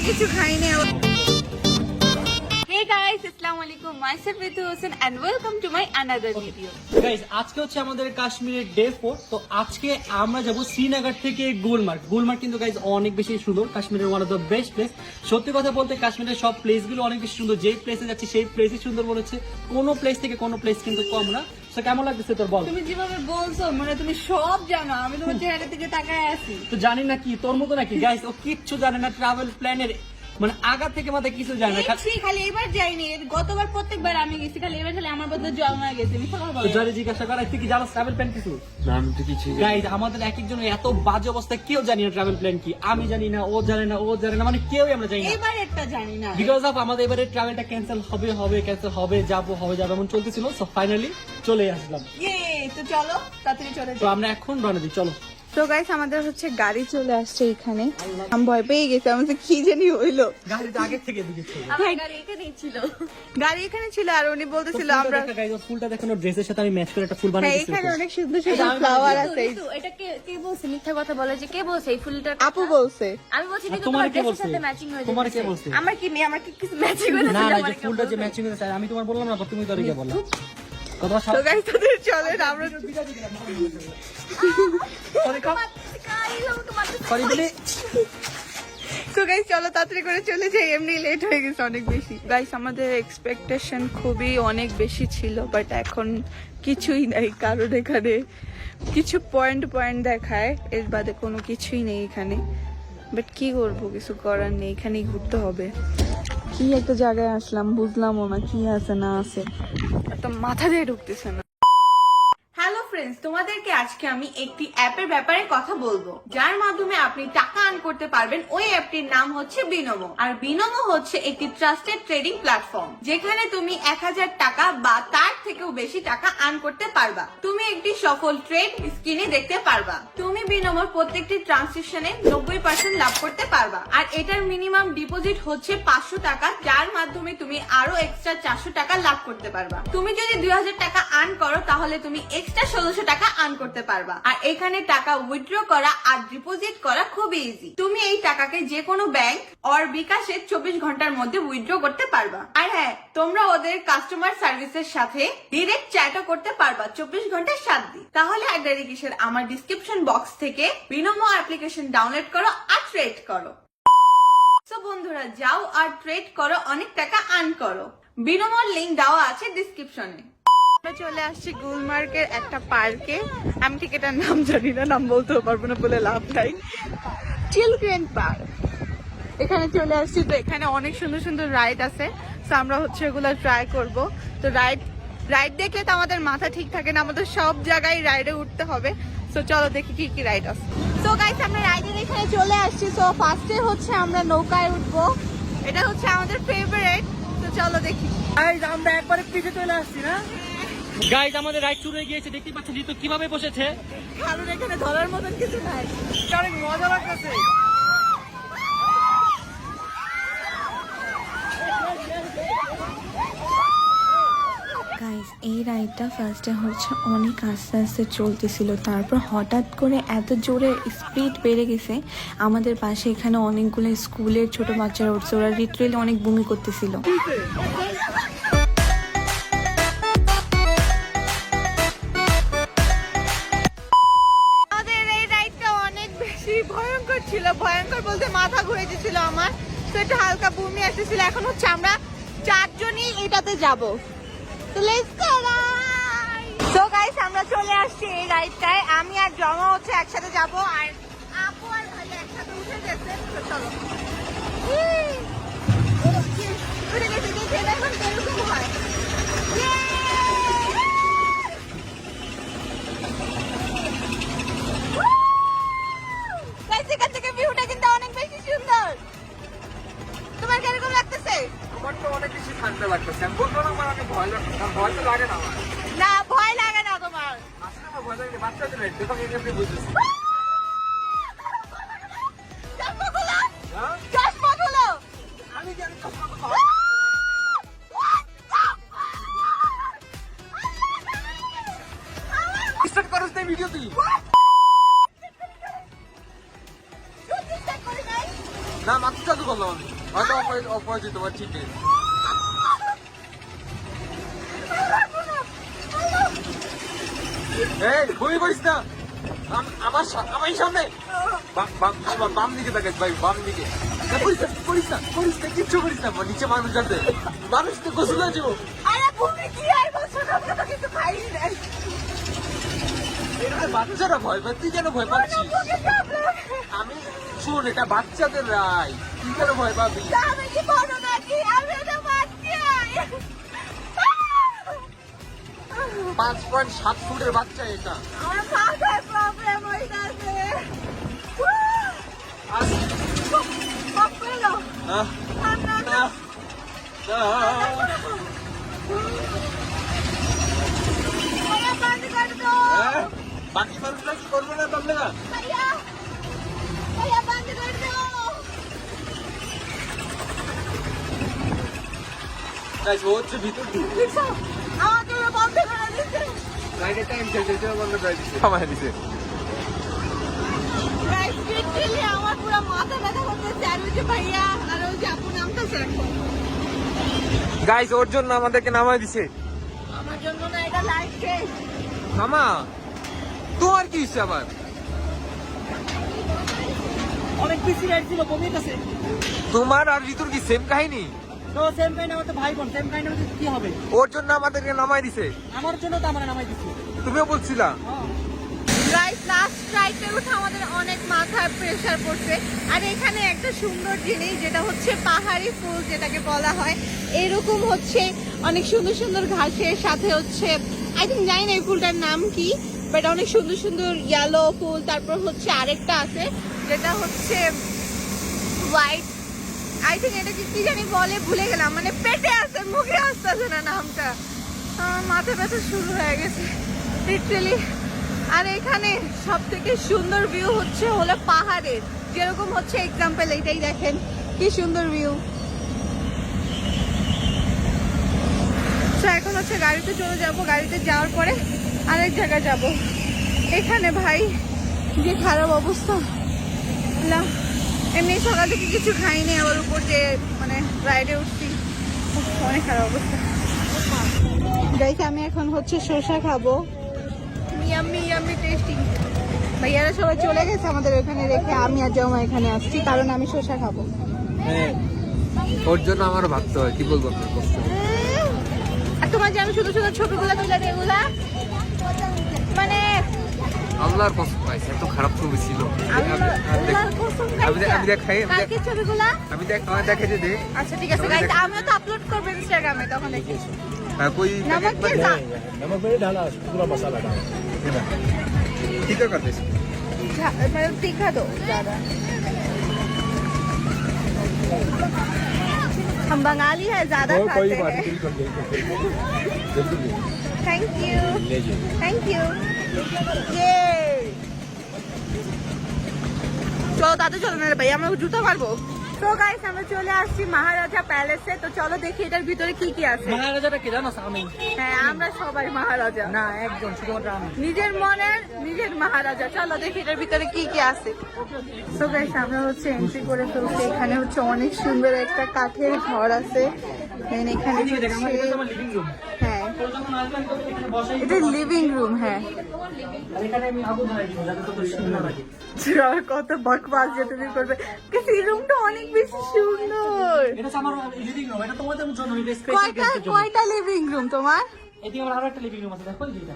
কিছু খাইনি। Hey guys, Assalamualaikum. Myself Ritu Hossain and welcome to my another video. Guys, আজকে হচ্ছে আমাদের কাশ্মীরের ডে 4। তো আজকে আমরা যাব শ্রীনগর থেকে গুলমার্গ। গুলমার্গ কিন্তু গাইজ অনেক বেশি সুন্দর, কাশ্মীরের one of the best place. সত্যি কথা বলতে কাশ্মীরের সব প্লেসগুলো অনেক বেশি সুন্দর। যে প্লেসে যাচ্ছি সেই প্লেসই সুন্দর মনে হচ্ছে, কোনো প্লেস থেকে কোনো প্লেস কিন্তু কম না। তো কেমন লাগতেছে তোর বল? তুমি যেভাবে বলছো মানে তুমি সব জানো, আমি তোমার চেহারা থেকে তাকায় আছি। তো জানি না কি তোর মতো নাকি গাইজ, ও কিচ্ছু জানে না ট্রাভেল প্ল্যানের, মানে আগা থেকে মাথায় কিছু জানে না। খালি এবার যাইনি, গতবার প্রত্যেকবার আমি গেছি, খালি এবার খালি আমার বদলে জমা গেছে। আমি সকাল বলে জরে জিজ্ঞাসা করা তুই কি জানো ট্রাভেল প্ল্যান কিছু? না আমি তো কিছু গাইজ আমাদের এক একজনের এত বাজে অবস্থা, কেউ জানি না ট্রাভেল প্ল্যান কি। আমি জানি না, ও জানে না, ও জানে না, মানে কেউই আমরা জানি না। এবার একটা জানি না, বিকজ অফ আমাদের এবারে ট্রাভেলটা ক্যান্সেল ক্যান্সেল হবে, যাবো এমন চলতেছিল। সো ফাইনালি চলে আসলাম। তো চলো তাড়াতাড়ি চলে তো আমরা এখন রওনা দিই, চলো। তো গাইস আমাদের হচ্ছে গাড়ি চলে আসছে এখানে। আমি ভয় পেয়ে গেছি, আমাদের কি জানি হইলো। গাড়িটা আগে থেকে দিয়েছিল, গাড়ি এখানে ছিল আর উনি বলতেছিল আমরা ফুলটা দেখানো ড্রেসের সাথে আমি ম্যাচ করে একটা ফুল বানিয়ে দিয়েছি। এখানে অনেক সুন্দর সুন্দর ফ্লাওয়ার আছে। এটা কে বলছে? মিথ্যা কথা বলে যে কে বলছে এই ফুলটা? আপু বলছে। আমি বলছি কিন্তু তোমার তোমার কে ড্রেসের বলছে? সাথে ম্যাচিং হয়ে তোমার কে যাচ্ছে। বলছে? আমার কি নেই, আমার কি কিছু ম্যাচিং হয়ে না যাচ্ছে? না, আমার যে ফুলটা যে ম্যাচিং হয়েছে আমি তোমার বললাম না, তুমি তো আগে বললা। তো গাইস তাদের চলে আমরা সরি বলি। তো গাইস চলো তাড়াতাড়ি করে চলে যাই, এমনি লেট হয়ে গেছে অনেক বেশি। গাইস আমাদের এক্সপেকটেশন খুবই অনেক বেশি ছিল, বাট এখন কিছুই নাই, কারণ এখানে কিছু পয়েন্ট দেখায়, এর বাদে কোনো কিছুই নেই এখানে। বাট কি করবো, কিছু করার নেই, এখানেই ঘুরতে হবে। কি একটা জায়গায় আসলাম বুঝলামও না কি আছে না আছে, তো মাথা দিয়ে ঢুকতেছে না। হ্যালো ফ্রেন্ডস, তোমাদেরকে আজকে আমি একটি অ্যাপের ব্যাপারে কথা বলবো, যার মাধ্যমে আপনি টাকা আর্ন করতে পারবেন। ওই অ্যাপটির নাম হচ্ছে বিনোমো। আর বিনোমো হচ্ছে একটি ট্রাস্টেড ট্রেডিং প্ল্যাটফর্ম, যেখানে তুমি 1000 টাকা বা তার থেকেও বেশি টাকা আর্ন করতে পারবা। তুমি একটি সফল ট্রেড স্ক্রিনে দেখতে পারবা। তুমি বিনোমোর প্রত্যেকটি ট্রানজেকশনে 90% লাভ করতে পারবা। আর এটার মিনিমাম ডিপোজিট হচ্ছে 500 টাকা, যার মাধ্যমে তুমি আরো এক্সট্রা 400 টাকা লাভ করতে পারবা। তুমি যদি 2000 টাকা আর্ন করো তাহলে তুমি এক্সট্রা 1600 টাকা আর্ন করতে পারবা। আর এখানে টাকা উইথড্র করা আর ডিপোজিট করা খুবই ইজি। তুমি এই টাকাকে যে কোনো ব্যাংক আর বিকাশে 24 ঘন্টার মধ্যে উইথড্র করতে পারবা। আর হ্যাঁ, তোমরা ওদের কাস্টমার সার্ভিসের সাথে ডিরেক্ট চ্যাটও করতে পারবা 24 ঘন্টার 7 দিন। তাহলে আর দেরি কিসের, আমার ডিসক্রিপশন বক্স থেকে বিনোমো অ্যাপ্লিকেশন ডাউনলোড করো আর ট্রেড করো। সো বন্ধুরা, যাও আর ট্রেড করো, অনেক টাকা আর্ন করো। বিনোমোর লিংক দেওয়া আছে ডিসক্রিপশনে। আমরা চলে আসছি গুলমার্গের একটা পার্কে। আমি ঠিক এটার নাম জানি না, নাম বলতেও পারবো না বলে লাভ নাই। চিলড্রেন পার্ক, এখানে চলে আসছি। তো এখানে অনেক সুন্দর সুন্দর রাইড আছে, তো আমরা হচ্ছে ওগুলো ট্রাই করব। তো রাইড দেখলে তো আমাদের মাথা ঠিক থাকে না, আমাদের সব জায়গায় রাইডে উঠতে হবে। তো চলো দেখি কি কি রাইড আছে। তো গাইস আমরা রাইডের এখানে চলে আসছি। তো ফার্স্টে হচ্ছে আমরা নৌকায় উঠবো, এটা হচ্ছে আমাদের ফেভারিট। তো চলো দেখি। গাইজ আমরা একবারে পিছে চলে আসছি না। গাইজ আমাদের রাইড শুরু হয়ে গিয়েছে, দেখতে পাচ্ছেন তো কিভাবে বসেছে। কারণ এখানে ধরার মতন কিছু নাই, অনেক মজা লাগতেছে। গাইস এই রাইডটা ফার্স্টে হচ্ছে অনেক আস্তে আস্তে চলতেছিল, তারপর হঠাৎ করে এত জোরে স্পিড বেড়ে গেছে। আমাদের পাশে এখানে অনেকগুলো স্কুলের ছোট বাচ্চারা উঠছে, ওরা লিটারেলি অনেক বমি করতেছিল। আমাদের এই রাইডটা অনেক বেশি ভয়ঙ্কর ছিল, ভয়ঙ্কর বলতে মাথা ঘুরে গেছিল আমার, তো একটু হালকা বমি আসতেছিল। এখন হচ্ছে আমরা 4 জনই এটাতে যাবো। তো let's go guys. So guys আমরা চলে আসছি এই রাইডটায়, আমি আর জমা হচ্ছে একসাথে যাব, আর আপু আর ভাই একসাথে উঠে গেছে। তো চলো উঠে গেছে, দেখে এখন এরকম হয়। গাইস এখান থেকে ভিউটা কিন্তু অনেক বেশি সুন্দর। তোমার কিরকম লাগতেছে? আমার তো অনেক বেশি ঠান্ডা লাগতেছে। আমি বলবো না আমার অনেক ভয় লাগছে, ভয় তো লাগে না আমার। না ভয় লাগে না তোমার? আসলে আমার ভয় লাগে, বাচ্চাদের রাইড দেখো এমনি বুঝতেছি। চশমা খুলো। আমি জানি চশমা তো স্টার্ট করছ না ভিডিও তুই? না মাত্র চালু করলাম আমি। হয়তো অপরাজিত তোমার ঠিক নেই। এই বই করিস না আমার সামনে বাম দিকে দেখাস ভাই, বাম দিকে করিস না কিচ্ছু করিস না, নিচে মানুষ যাতে মানুষ তো গোসল আছে। বাচ্চারা ভয় পায়, তুই কেন ভয় পাচ্ছিস? আমি শোন, এটা বাচ্চাদের রায়, তুই কেন ভয় পাবি? 5.7 ফুটের বাচ্চা এটা। বাকি মানুষরা কি করবে না তাহলে? হচ্ছে ভিতর লাইটের টাইম শেষ বন্ধ করে দিচ্ছে, থামায় দিছে। আমার পুরো মাথা ব্যথা করতেছে, আর ওই যে ভাইয়া আর ওই যে আপু নামতেছে এখন। গাইস ওর জন্য আমাদেরকে নামায় দিছে। আমার জন্য না, এটা লাইট শেষ। মামা তোমার কি হচ্ছে আবার? অনেক বেশি রাইড ছিল, কমিয়ে গেছে। তোমার আর ঋতুর কি সেম কাহিনী? তো সেম কাহিনী, আমার তো ভাই বোন, সেম কাহিনী আমাদের কি হবে? ওর জন্য আমাদেরকে নামায় দিছে। আমার জন্য তো আমার নামাই দিচ্ছে। তুমিও বলছিলা। গাইস লাস্ট রাইডে উঠে আমাদের অনেক মাথায় প্রেসার পড়ছে। আর এখানে একটা সুন্দর জিনিস, যেটা হচ্ছে পাহাড়ি ফুল যেটাকে বলা হয়, এরকম হচ্ছে অনেক সুন্দর সুন্দর ঘাসের সাথে হচ্ছে, আই থিঙ্ক জানি না এই ফুলটার নাম কি, বাট অনেক সুন্দর সুন্দর ইয়েলো ফুল। তারপর হচ্ছে আরেকটা আছে যেটা হচ্ছে হোয়াইট, আই থিঙ্ক এটা কি জানি বলে, ভুলে গেলাম, মানে পেটে আছে, মুখে আসতেছে না নামটা। আমার মাথা ব্যথা শুরু হয়ে গেছে লিটারালি। আর এখানে সব থেকে সুন্দর ভিউ হলো পাহাড়ের, যেরকম হচ্ছে এক্সাম্পল এইটাই দেখেন কি সুন্দর ভিউ। তো এখন হচ্ছে গাড়িতে চলে যাব, গাড়িতে যাওয়ার পরে আরেক জায়গায় যাব। এখানে ভাই যে খারাপ অবস্থা, এমনি সকাল থেকে কিছু খাইনি, আবার উপর যে মানে রাইডে উঠছি, অনেক খারাপ অবস্থা। গাইস আমি এখন হচ্ছে শসা খাবো, ইয়াম্মি ইয়াম্মি টেস্টি। ভাইয়ারা সবাই চলে গেছে আমাদের ওখানে রেখে, আমি আর জামা এখানে আসছি কারণ আমি শসা খাবো। হ্যাঁ ওর জন্য আমার ভাবতে হয়, কি বলবো আপনার কষ্ট। আর তোমার যে আমি শুধু শুধু ছবিগুলো তুলে দিই, এগুলা মানে আল্লাহর কসম পাইছে, এত খারাপ ছবি ছিল। আমি দেখাই, কালকে ছবিগুলা আমি দেখে যে দে। আচ্ছা ঠিক আছে গাইস, আমিও তো আপলোড করব ইনস্টাগ্রামে, তখন দেখিস। कोई नमक के साथ नमक मैंने डाला, पूरा मसाला डाला। ठीक है कर दे। मतलब तीखा दो ज्यादा, हम बंगाली है, ज्यादा कोई खाते बात हैं। नहीं, बिल्कुल थैंक यू लीजिए। Thank you. ये চলো তাতে চলো না রে ভাই, আমরা জুতো পারবো। তো গাইস আমরা চলে আসছি মহারাজা প্যালেসে, তো চলো দেখি এটার ভিতরে কি কি আছে। মহারাজাটা কে জানো? আমি। হ্যাঁ আমরা সবাই মহারাজা, না একজন, শুধুমাত্র আমি। নিজের মনের নিজের মহারাজা। চলো দেখি এটার ভিতরে কি কি আছে। তো গাইস আমরা হচ্ছে এন্ট্রি করে ফেলছি, এখানে হচ্ছে অনেক সুন্দর একটা কাঠের ঘর আছে। Then এখানে এদিকে দেখ, আমার এটা হচ্ছে- আমার লিভিং রুম। হ্যাঁ তো যখন আসবেন তো এখানে বসাই এটা লিভিং রুম। হ্যাঁ আর এখানে আমি আগুন ধরাই দিব যাতে তত সুন্দর লাগে। কত বকবাস যে তুমি করবে, কিন্তু এই রুমটা অনেক বেশি সুন্দর। এটা হচ্ছে আমার লিভিং রুম, এটা তোমাদের জন্য, এটা স্পেশাল কয়টা গেস্টের জন্য। কয়টা লিভিং রুম তোমার? এদিকে আমার আরো একটা লিভিং রুম আছে, দেখো এইটা।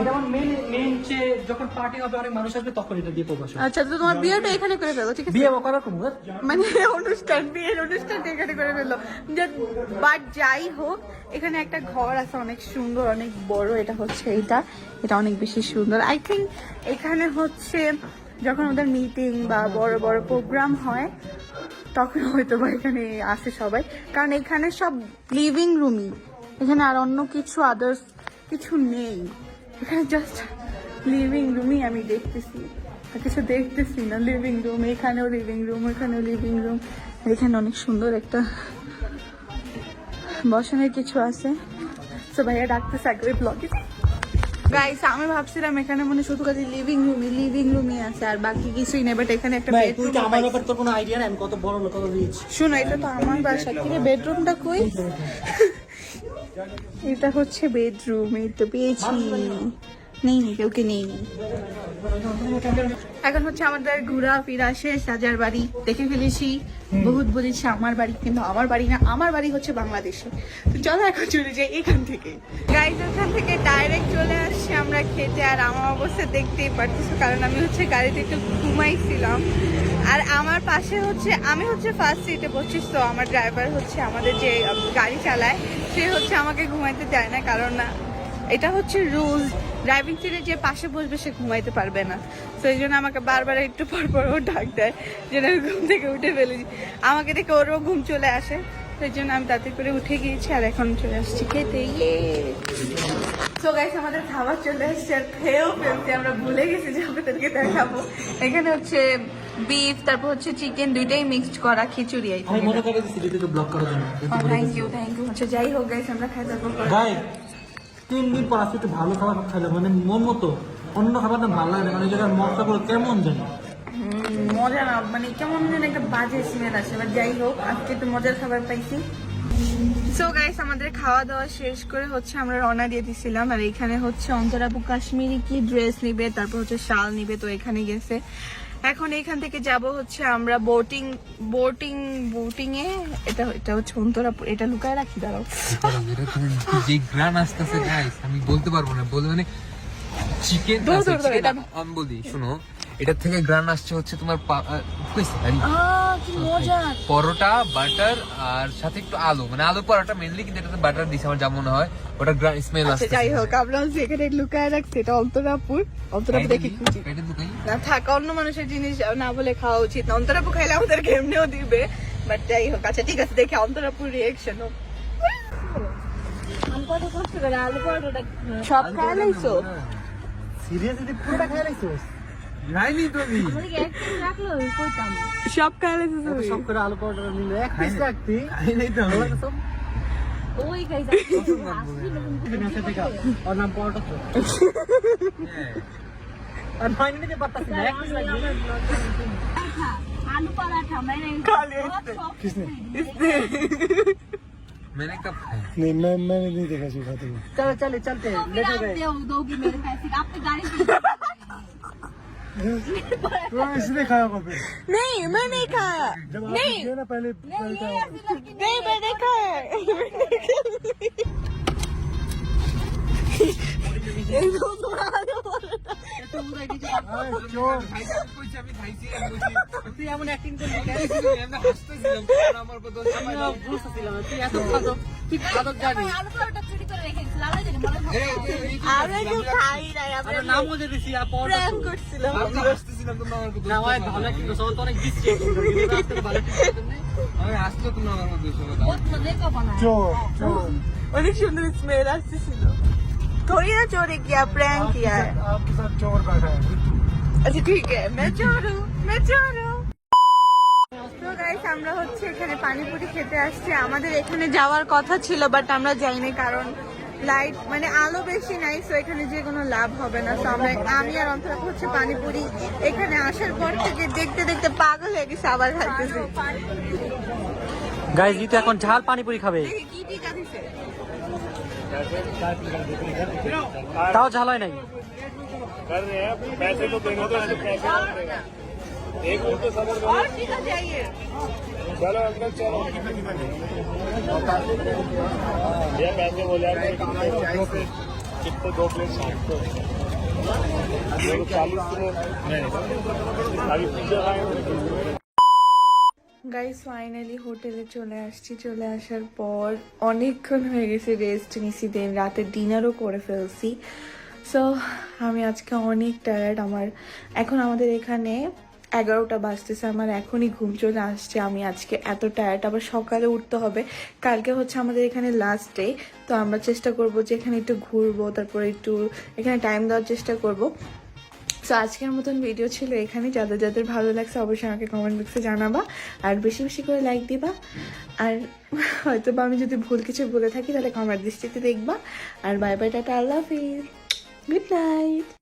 এটা আমার মেইন যে যখন পার্টি হবে, অনেক মানুষ আসবে, তখন এটা দিয়ে প্রকাশ হবে। আচ্ছা তো তোমার বিয়েটা এখানে করে ফেলো, ঠিক আছে? বিয়ে করার কোনো মানে বিয়ের অনুষ্ঠানটা এখানে করে ফেললো। বাট যাই হোক, এখানে একটা ঘর আছে অনেক সুন্দর, অনেক বড়। এটা হচ্ছে এটা অনেক বেশি সুন্দর। আই থিঙ্ক এখানে হচ্ছে যখন ওদের মিটিং বা বড় বড় প্রোগ্রাম হয় তখন হয়তো বা এখানে আসে সবাই, কারণ এখানে সব লিভিং রুমই, এখানে আর অন্য কিছু আদার্স কিছু নেই। এখানে জাস্ট লিভিং রুমই আমি দেখতেছি, আর কিছু দেখতেছি না। লিভিং রুম, এখানেও লিভিং রুম, এখানেও লিভিং রুম। এখানে অনেক সুন্দর একটা বসানোর কিছু আছে। তো ভাইয়া ডাকতেছে একবারে ব্লগে। গাইস আমি ভাবছিলাম এখানে মনে শুধু খালি লিভিং রুমই আছে আর বাকি কিছুই নেই, বাট এখানে একটা ভাই তুই বেডরুম কি আমার ব্যাপারে তোর কোনো আইডিয়া নাই আমি কত বড় লোক কত রিচ? শোনো, এটা তো আমার বাসা, কি রে বেডরুমটা কই? এটা হচ্ছে বেডরুম, এই তো পেয়েছি। নেই কেউকে নেই। এখন হচ্ছে আমাদের ঘোরা ফিরা শেষ। রাজার বাড়ি দেখে ফেলেছি, বহুত বলেছি আমার বাড়ি, কিন্তু আমার বাড়ি না, আমার বাড়ি হচ্ছে বাংলাদেশে। তো চলো এখন চলে যাই এখান থেকে। গাইজ ওখান থেকে ডাইরেক্ট চলে আসছি আমরা খেতে। আর আমার অবস্থা দেখতেই পারতেছো, কারণ আমি হচ্ছে গাড়িতে একটু ঘুমাইছিলাম। আর আমার পাশে হচ্ছে আমি হচ্ছে ফার্স্ট সিটে বসছি, তো আমার ড্রাইভার হচ্ছে আমাদের যে গাড়ি চালায় সে হচ্ছে আমাকে ঘুমাইতে দেয় না, কারণ না এটা হচ্ছে রুলস, ড্রাইভিং সিটে যে পাশে বসবে সে ঘুমাইতে পারবে না। তো এই জন্য আমাকে বারবার একটু পর ও ডাক দেয় যেন আমি ঘুম থেকে উঠে ফেলেছি। আমাকে দেখে ওরও ঘুম চলে আসে, সেই জন্য আমি তাতে করে উঠে গিয়েছি আর এখন চলে আসছি খেতে। সো গাইস আমাদের খাবার চলে আসছে আর খেয়েও ফেলছি, আমরা ভুলে গেছি যে আপনাদেরকে দেখাবো। এখানে হচ্ছে বিফ, তারপর হচ্ছে চিকেন, দুইটাই মিক্সড করা খিচুড়ি। আমি মনে করে দিছি ভিডিওকে ব্লক করার জন্য। থ্যাংক ইউ আচ্ছা যাই হোক গাইস, আমরা খাই তারপর ভাই 3 দিন পর আজকে একটু ভালো খাবার খাইলে মানে মন মতো, অন্য খাবারটা ভালো লাগে না, মানে যেটা মশলাগুলো কেমন জানি মজা না, মানে কেমন যেন একটা বাজে স্মেল আসে। এবার যাই হোক, আজকে একটু মজার খাবার পাইছি। সো গাইস আমাদের খাওয়া দাওয়া শেষ করে হচ্ছে আমরা রওনা দিয়ে দিছিলাম। আর এখানে হচ্ছে অন্তরাপু কাশ্মীরি কি ড্রেস নিবে, তারপর হচ্ছে শাল নিবে, তো এখানে গেছে। এখন এখান থেকে যাব হচ্ছে আমরা বোটিং এ। এটা হচ্ছে অন্তরাপুর, এটা লুকায় রাখি, দাঁড়াও। যে গ্রান আসতেছে গাইস আমি বলতে পারবো না, বলতে মানে চিকেন আমি বলি শোনো, এটার থেকে গ্রান আসছে হচ্ছে তোমার কি মজা। পরোটা বাটার আর সাথে একটু আলু, মানে আলু পরোটা মেনলি, কিন্তু এটাতে বাটার দিছে আমার যা মনে হয়, ওটা গ্রান স্মেল আচ্ছা আসছে। যাই হোক, আমরা যেখানে লুকায় রাখছি এটা অন্তরাপুর দেখে খুশি এটা দোকান না থাকা, অন্য মানুষের জিনিস না বলে খাওয়া উচিত না। অন্তরাপু খাইলে আমাদেরকে এমনিও দিবে, বাট যাই হোক। আচ্ছা ঠিক আছে, দেখে অন্তরাপুর রিয়েকশন সব খাই লাইছো। সিরিয়াসলি পুরোটা খাই লাইছিস? নাইনি তুমি রাখলো কইতাম সব খাই লাইছো তুমি? সব করে আলু পরোটা নিলে এক পিস রাখতি। খাইনি তো ওই গাইস ওর নাম পরোটা তো। আর ফাইনালি নিতে পারতাছি না, এক পিস রাখবি। আলু পরাঠা মানে मैंने कब खाया नहीं मैंने नहीं देखा सूखा तो चलो चलते लेट हो गए। दोगी मेरे पैसे आपकी गाड़ी तो इसने खाया होगा फिर नहीं मैं नहीं खाया, जब आप नहीं गए ना पहले नहीं मैंने खाया। चोर তুই এমন অ্যাক্টিং করলি কেন? আমার বুঝতেছিলাম না, তুই এত খাদক, তুই খাদক জানি। আলু পরাঠা চুরি করে রেখেছি লালা জানি মনে আমরা কেউ খাই নাই, আমরা আমরা নামও দিয়ে দিছি আর পরোটা প্র্যাঙ্ক তো। করছিলাম। আসতেছিলাম তোমরা আমার না ভাই ভালো অ্যাক্টিং করছো, আমার তো অনেক দিচ্ছি অ্যাক্টিং করবি, আজকে ভালো অ্যাক্টিং করতে নেই। আমি আসতো তোমরা আমার মধ্যে बहुत मजे का बना है चोर चोर অনেক সুন্দর স্মেল আসতেছিল। थोड़ी ना चोरी किया, प्रैंक किया है। आपके साथ चोर बैठा है আচ্ছা ঠিক আছে, मैं चोर हूँ। তো গাইস আমরা হচ্ছে এখানে পানিপুরি খেতে আসছি। আমাদের এখানে যাওয়ার কথা ছিল, বাট আমরা যাইনি কারণ লাইট মানে আলো বেশি নাই, সো এখানে যে কোনো লাভ হবে না। তো আমি আর অন্তরাপ হচ্ছে পানিপুরি এখানে আসার পর থেকে দেখতে দেখতে পাগল হয়ে গেছে, আবার খাইতেছি। গাইস জিতু এখন ঝাল পানিপুরি খাবে, দেখি কি টিকা দিছে। তাও ঝাল হয় নাই। कर रहे हैं पैसे तो देंगे तो इसको पैसे एक मिनट तो सबर करो और टीका चाहिए। चलो अंकल चलो ये पैसे बोले यार कितने 2 प्लेट 700 40 नहीं अभी पिज्जा खाएंगे গাইস ফাইনালি হোটেলে চলে আসছি। চলে আসার পর অনেকক্ষণ হয়ে গেছে, রেস্ট নিছি, দেন রাতে ডিনারও করে ফেলছি। সো আমি আজকে অনেক টায়ার্ড। এখন আমাদের এখানে 11টা বাজতেছে, আমার এখনই ঘুম চলে আসছে। আমি আজকে এত টায়ার্ড, আবার সকালে উঠতে হবে। কালকে হচ্ছে আমাদের এখানে লাস্ট ডে, তো আমরা চেষ্টা করব যে এখানে একটু ঘুরবো, তারপরে একটু এখানে টাইম দেওয়ার চেষ্টা করব। সো আজকের মতন ভিডিও ছিল এখানে। যাদের যাদের ভালো লাগছে অবশ্যই আমাকে কমেন্ট বক্সে জানাবা, আর বেশি বেশি করে লাইক দিবা। আর হয়তো বা আমি যদি ভুল কিছু বলে থাকি তাহলে কমেন্ট দৃষ্টিতে দেখবা। আর বাই বাই, টাটা, আল্লাহ হাফিজ। Good night.